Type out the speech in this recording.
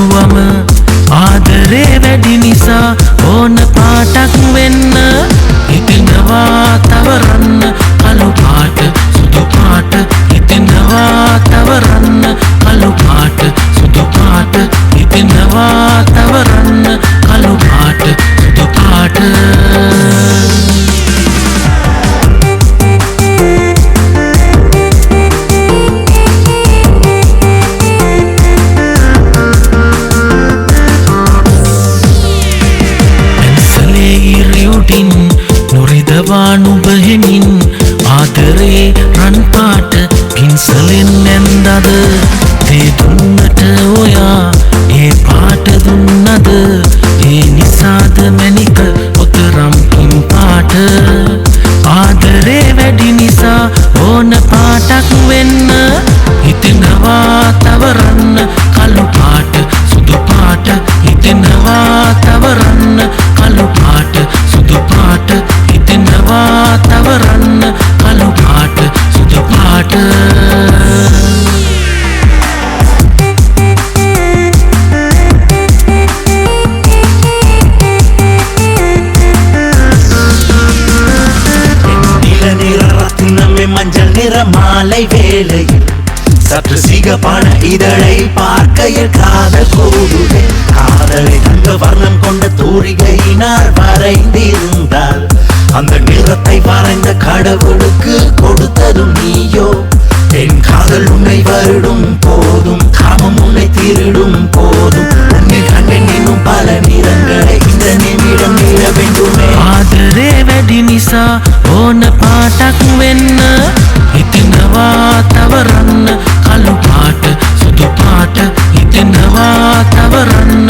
බැලුවම ආදරේ වැඩි නිසා ඕන පාටක් වෙන්න හිතෙනවා තවරන්න කළු පාට සුදු පාට හිතෙනවා තවරන්න කළු පාට සුදු පාට හිතෙනවා තවරන්න කළු පාට සුදු පාට නුබහෙමින් ආදරේ රන් පාට පින්සලෙන් නැන්දද තේ දුන්නට ඔයා ඒ පාට දුන්නද ඒ නිසාද මැනික ඔතරම් පින් පාට ආදරේ වැඩි නිසා ඕන පාටක් වෙන්න හිතෙනවා තවරන්න කළු පාට සුදු පාට හිතෙනවා තවරන්න කළු පාට සුදු පාට හිතෙනවා තවරන්න කළු පාට සුදු පාට மஞ்சள் நிற மாலை வேளையில் சற்று சிகப்பான இதழை பார்க்கையில் காதல் கூடுதே காதலை தங்க வர்ணம் கொண்ட தூரிகையினார் வரைந்திருந்தால் அந்த நிறத்தை வரைந்த கடவுளுக்கு கொடுத்ததும் நீயோ என் காதல் உன்னை வருடும் போதும் காமம் உன்னை திருடும் போதும் உன்னை கண்டேன் இன்னும் பல நிறங்களை இந்த நிமிடம் நீட வேண்டுமே ආදරේ වැඩි නිසා ඕන පාටක් වෙන්න හිතෙනවා තවරන්න කළු පාට සුදු පාට හිතෙනවා තවරන්න